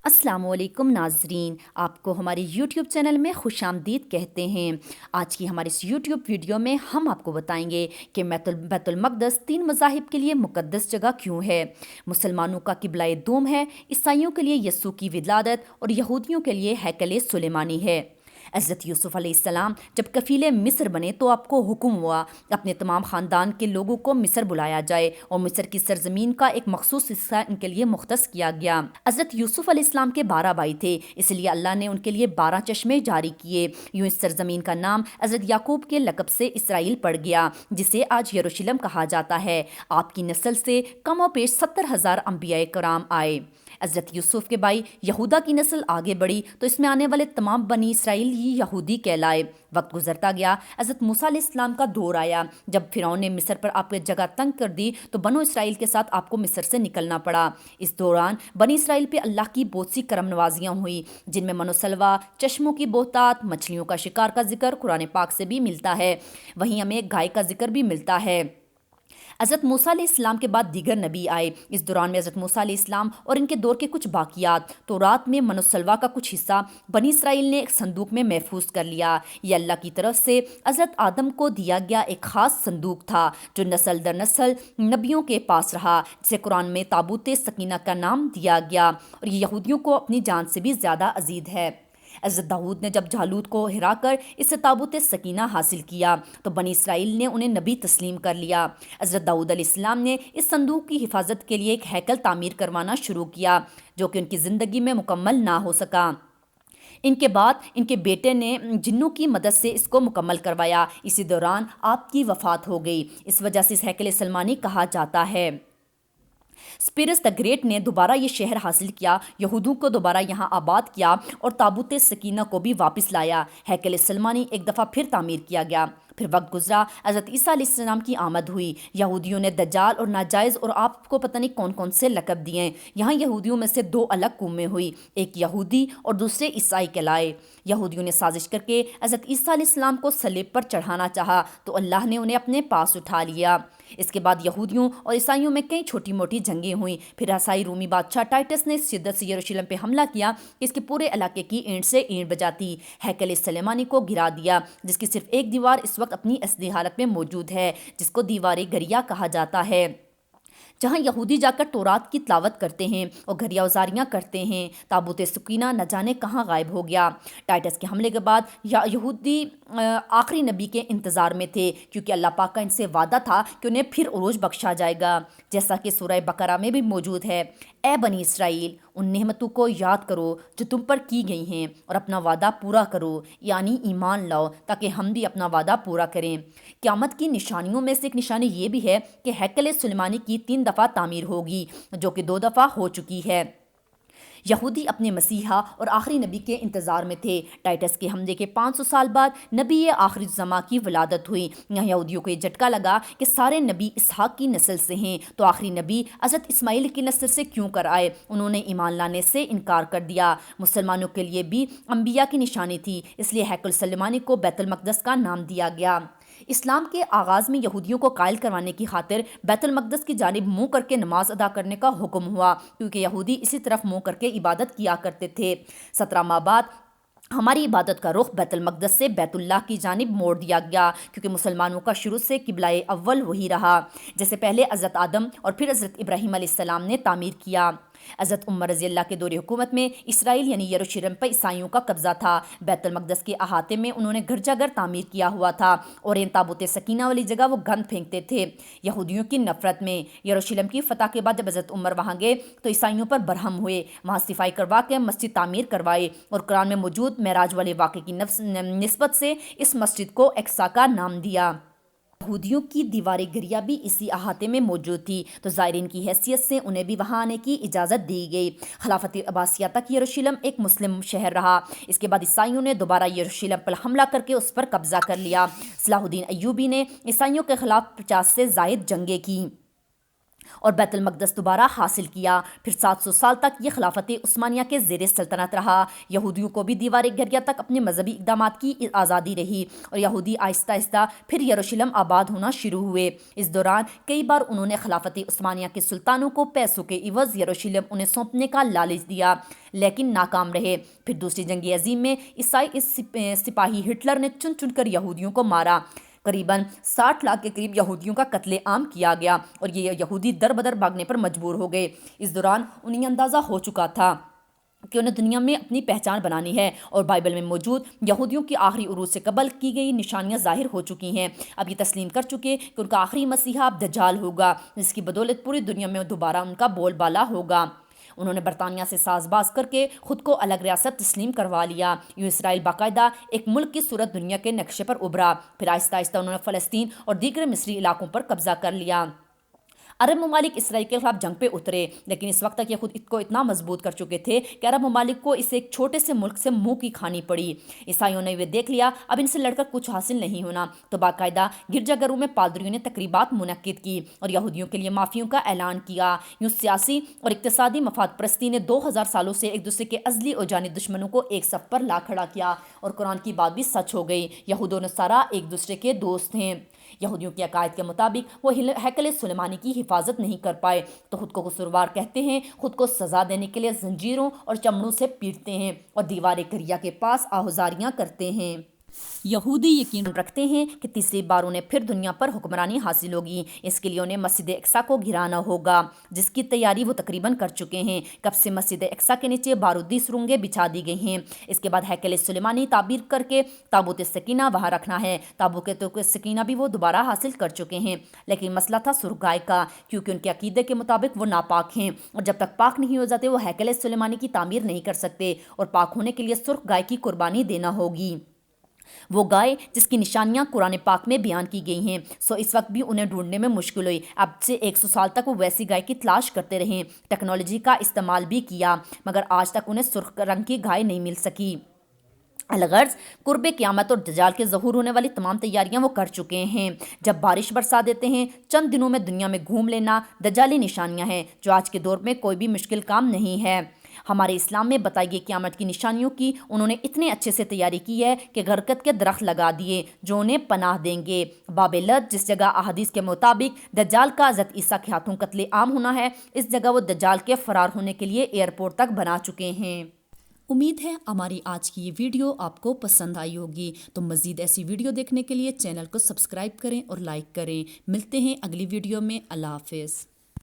السلام علیکم ناظرین، آپ کو ہمارے یوٹیوب چینل میں خوش آمدید کہتے ہیں۔ آج کی ہمارے اس یوٹیوب ویڈیو میں ہم آپ کو بتائیں گے کہ بیت المقدس 3 مذاہب کے لیے مقدس جگہ کیوں ہے۔ مسلمانوں کا قبلہ دوم ہے، عیسائیوں کے لیے یسوع کی ولادت اور یہودیوں کے لیے ہیکل سلیمانی ہے۔ حضرت یوسف علیہ السلام جب کفیل مصر بنے تو آپ کو حکم ہوا اپنے تمام خاندان کے لوگوں کو مصر بلایا جائے اور مصر کی سرزمین کا ایک مخصوص حصہ ان کے لیے مختص کیا گیا۔ حضرت یوسف علیہ السلام کے 12 بھائی تھے، اس لیے اللہ نے ان کے لیے 12 چشمے جاری کیے۔ یوں اس سرزمین کا نام حضرت یعقوب کے لقب سے اسرائیل پڑ گیا، جسے آج یروشلم کہا جاتا ہے۔ آپ کی نسل سے کم و بیش 70,000 انبیاء کرام آئے۔ حضرت یوسف کے بھائی یہودا کی نسل آگے بڑھی تو اس میں آنے والے تمام بنی اسرائیل ہی یہودی کہلائے۔ وقت گزرتا گیا، حضرت موسیٰ علیہ السلام کا دور آیا۔ جب فرعون نے مصر پر آپ کی جگہ تنگ کر دی تو بنو اسرائیل کے ساتھ آپ کو مصر سے نکلنا پڑا۔ اس دوران بنی اسرائیل پہ اللہ کی بہت سی کرم نوازیاں ہوئی، جن میں من و سلوہ، چشموں کی بہتات، مچھلیوں کا شکار کا ذکر قرآن پاک سے بھی ملتا ہے۔ وہیں ہمیں ایک گائے کا ذکر بھی ملتا ہے۔ حضرت موسیٰ علیہ السلام کے بعد دیگر نبی آئے۔ اس دوران میں حضرت موسیٰ علیہ السلام اور ان کے دور کے کچھ باقیات تورات میں من و سلوہ کا کچھ حصہ بنی اسرائیل نے ایک صندوق میں محفوظ کر لیا۔ یہ اللہ کی طرف سے حضرت آدم کو دیا گیا ایک خاص صندوق تھا جو نسل در نسل نبیوں کے پاس رہا، جسے قرآن میں تابوت سکینہ کا نام دیا گیا، اور یہ یہودیوں کو اپنی جان سے بھی زیادہ عزیز ہے۔ حضرت داؤد نے جب جالوت کو ہرا کر اس سے تابوت سکینہ حاصل کیا تو بنی اسرائیل نے انہیں نبی تسلیم کر لیا۔ حضرت داؤد علیہ السلام نے اس صندوق کی حفاظت کے لیے ایک ہیکل تعمیر کروانا شروع کیا، جو کہ ان کی زندگی میں مکمل نہ ہو سکا۔ ان کے بعد ان کے بیٹے نے جنوں کی مدد سے اس کو مکمل کروایا۔ اسی دوران آپ کی وفات ہو گئی، اس وجہ سے اس ہیکل سلیمانی کہا جاتا ہے۔ سپیرس دا گریٹ نے دوبارہ یہ شہر حاصل کیا، یہودوں کو دوبارہ یہاں آباد کیا اور تابوت سکینہ کو بھی واپس لایا۔ ہیکل سلیمانی ایک دفعہ پھر تعمیر کیا گیا۔ پھر وقت گزرا، حضرت عیسیٰ علیہ السلام کی آمد ہوئی۔ یہودیوں نے دجال اور ناجائز اور آپ کو پتہ نہیں کون کون سے لقب دیے۔ یہاں یہودیوں میں سے 2 الگ قومیں ہوئی، ایک یہودی اور دوسرے عیسائی کہلائے۔ یہودیوں نے سازش کر کے حضرت عیسیٰ علیہ السلام کو صلیب پر چڑھانا چاہا تو اللہ نے انہیں اپنے پاس اٹھا لیا۔ اس کے بعد یہودیوں اور عیسائیوں میں کئی چھوٹی موٹی جنگیں ہوئیں۔ پھر عیسائی رومی بادشاہ ٹائٹس نے اس شدت سے یروشلم پہ حملہ کیا کہ اس کے پورے علاقے کی اینٹ سے اینٹ بجاتی ہیکل سلیمانی کو گرا دیا، جس کی صرف ایک دیوار اس وقت اپنی اصلی حالت میں موجود ہے، جس کو دیوار گریا کہا جاتا ہے، جہاں یہودی جا کر تورات کی تلاوت کرتے ہیں اور گھریہ اوزاریاں کرتے ہیں۔ تابوت سکینہ نہ جانے کہاں غائب ہو گیا۔ ٹائٹس کے حملے کے بعد یہودی آخری نبی کے انتظار میں تھے، کیونکہ اللہ پاک کا ان سے وعدہ تھا کہ انہیں پھر عروج بخشا جائے گا، جیسا کہ سورہ بقرہ میں بھی موجود ہے۔ اے بنی اسرائیل، ان نعمتوں کو یاد کرو جو تم پر کی گئی ہیں اور اپنا وعدہ پورا کرو، یعنی ایمان لاؤ تاکہ ہم بھی اپنا وعدہ پورا کریں۔ قیامت کی نشانیوں میں سے ایک نشانی یہ بھی ہے کہ ہیکل سلیمانی کی 3 دفعہ تعمیر ہوگی، جو کہ 2 دفعہ ہو چکی ہے۔ یہودی اپنے مسیحا اور آخری نبی کے انتظار میں تھے۔ ٹائٹس کے حملے کے 500 سال بعد نبی آخری الزماں کی ولادت ہوئی۔ یہاں یہودیوں کو یہ جھٹکا لگا کہ سارے نبی اسحاق کی نسل سے ہیں، تو آخری نبی حضرت اسماعیل کی نسل سے کیوں کر آئے؟ انہوں نے ایمان لانے سے انکار کر دیا۔ مسلمانوں کے لیے بھی انبیاء کی نشانی تھی، اس لیے ہیکل سلیمانی کو بیت المقدس کا نام دیا گیا۔ اسلام کے آغاز میں یہودیوں کو قائل کروانے کی خاطر بیت المقدس کی جانب منہ کر کے نماز ادا کرنے کا حکم ہوا، کیونکہ یہودی اسی طرف منہ کر کے عبادت کیا کرتے تھے۔ 17 ماہ بعد ہماری عبادت کا رخ بیت المقدس سے بیت اللہ کی جانب موڑ دیا گیا، کیونکہ مسلمانوں کا شروع سے قبلہ اول وہی رہا، جیسے پہلے حضرت آدم اور پھر حضرت ابراہیم علیہ السلام نے تعمیر کیا۔ حضرت عمر رضی اللہ کے دور حکومت میں اسرائیل یعنی یروشلم پر عیسائیوں کا قبضہ تھا۔ بیت المقدس کے احاطے میں انہوں نے گھر جا گھر تعمیر کیا ہوا تھا اور ان تابوت سکینہ والی جگہ وہ گند پھینکتے تھے۔ یہودیوں کی نفرت میں یروشلم کی فتح کے بعد جب حضرت عمر وہاں گئے تو عیسائیوں پر برہم ہوئے، وہاں صفائی کروا کے مسجد تعمیر کروائے اور قرآن میں موجود معراج والے واقعے کی نسبت سے اس مسجد کو اقصی کا نام دیا۔ یہودیوں کی دیوار گریا بھی اسی احاطے میں موجود تھی، تو زائرین کی حیثیت سے انہیں بھی وہاں آنے کی اجازت دی گئی۔ خلافت عباسیہ تک یروشلم ایک مسلم شہر رہا۔ اس کے بعد عیسائیوں نے دوبارہ یروشلم پر حملہ کر کے اس پر قبضہ کر لیا۔ صلاح الدین ایوبی نے عیسائیوں کے خلاف 50 سے زائد جنگیں کی۔ اور بیت المقدس دوبارہ حاصل کیا۔ پھر 700 سال تک یہ خلافت عثمانیہ کے زیر سلطنت رہا۔ یہودیوں کو بھی دیوار گھریا تک اپنے مذہبی اقدامات کی آزادی رہی اور یہودی آہستہ آہستہ پھر یروشلم آباد ہونا شروع ہوئے۔ اس دوران کئی بار انہوں نے خلافت عثمانیہ کے سلطانوں کو پیسوں کے عوض یروشلم انہیں سونپنے کا لالچ دیا، لیکن ناکام رہے۔ پھر دوسری جنگ عظیم میں عیسائی سپاہی ہٹلر نے چن چن کر یہودیوں کو مارا۔ قریباً 60 لاکھ کے قریب یہودیوں کا قتل عام کیا گیا اور یہ یہودی در بدر بھاگنے پر مجبور ہو گئے۔ اس دوران انہیں اندازہ ہو چکا تھا کہ انہیں دنیا میں اپنی پہچان بنانی ہے اور بائبل میں موجود یہودیوں کی آخری عروج سے قبل کی گئی نشانیاں ظاہر ہو چکی ہیں۔ اب یہ تسلیم کر چکے کہ ان کا آخری مسیحا اب دجال ہوگا، جس کی بدولت پوری دنیا میں دوبارہ ان کا بول بالا ہوگا۔ انہوں نے برطانیہ سے ساز باز کر کے خود کو الگ ریاست تسلیم کروا لیا۔ یوں اسرائیل باقاعدہ ایک ملک کی صورت دنیا کے نقشے پر ابھرا۔ پھر آہستہ آہستہ انہوں نے فلسطین اور دیگر مصری علاقوں پر قبضہ کر لیا۔ عرب ممالک اسرائیل کے خلاف جنگ پہ اترے، لیکن اس وقت تک یہ خود کو اتنا مضبوط کر چکے تھے کہ عرب ممالک کو اسے ایک چھوٹے سے ملک سے منہ کی کھانی پڑی۔ عیسائیوں نے یہ دیکھ لیا اب ان سے لڑ کر کچھ حاصل نہیں ہونا، تو باقاعدہ گرجا گھروں میں پادریوں نے تقریبات منعقد کی اور یہودیوں کے لیے معافیوں کا اعلان کیا۔ یوں سیاسی اور اقتصادی مفاد پرستی نے 2000 سالوں سے ایک دوسرے کے ازلی اور جانی دشمنوں کو ایک صف پر لا کھڑا کیا، اور قرآن کی بات بھی سچ ہو گئی، یہود و نصارہ ایک دوسرے کے دوست ہیں۔ یہودیوں کے عقائد کے مطابق وہ ہیکل سلیمانی کی حفاظت نہیں کر پائے تو خود کو قصوروار کہتے ہیں، خود کو سزا دینے کے لیے زنجیروں اور چمڑوں سے پیٹتے ہیں اور دیوار گھریا کے پاس آہوزاریاں کرتے ہیں۔ یہودی یقین رکھتے ہیں کہ تیسری بار انہیں پھر دنیا پر حکمرانی حاصل ہوگی۔ اس کے لیے انہیں مسجد اقصی کو گرانا ہوگا، جس کی تیاری وہ تقریباً کر چکے ہیں۔ کب سے مسجد اقصی کے نیچے بارودی سرنگیں بچھا دی گئی ہیں۔ اس کے بعد ہیکل سلیمانی تعبیر کر کے تابوت سکینہ وہاں رکھنا ہے۔ تابوت سکینہ بھی وہ دوبارہ حاصل کر چکے ہیں، لیکن مسئلہ تھا سرخ گائے کا، کیونکہ ان کے عقیدے کے مطابق وہ ناپاک ہیں اور جب تک پاک نہیں ہو جاتے وہ ہیکل سلیمانی کی تعمیر نہیں کر سکتے، اور پاک ہونے کے لیے سرخ گائے کی قربانی دینا ہوگی، وہ گائے جس کی نشانیاں قرآن پاک میں بیان کی گئی ہیں۔ اس وقت بھی انہیں ڈھونڈنے میں مشکل ہوئی۔ اب سے 100 سال تک وہ ویسی گائے کی تلاش کرتے رہے، ٹیکنالوجی کا استعمال بھی کیا، مگر آج تک انہیں سرخ رنگ کی گائے نہیں مل سکی۔ الغرض قرب قیامت اور دجال کے ظہور ہونے والی تمام تیاریاں وہ کر چکے ہیں۔ جب بارش برسا دیتے ہیں، چند دنوں میں دنیا میں گھوم لینا دجالی نشانیاں ہیں، جو آج کے دور میں کوئی بھی مشکل کام نہیں ہے۔ ہمارے اسلام میں بتائی گئی قیامت کی نشانیوں کی انہوں نے اتنے اچھے سے تیاری کی ہے کہ غرقت کے درخت لگا دیے جو انہیں پناہ دیں گے۔ باب لد، جس جگہ احادیث کے مطابق دجال کا حضرت عیسیٰ کے ہاتھوں قتل عام ہونا ہے، اس جگہ وہ دجال کے فرار ہونے کے لیے ایئرپورٹ تک بنا چکے ہیں۔ امید ہے ہماری آج کی یہ ویڈیو آپ کو پسند آئی ہوگی، تو مزید ایسی ویڈیو دیکھنے کے لیے چینل کو سبسکرائب کریں اور لائک کریں۔ ملتے ہیں اگلی ویڈیو میں۔ اللہ حافظ۔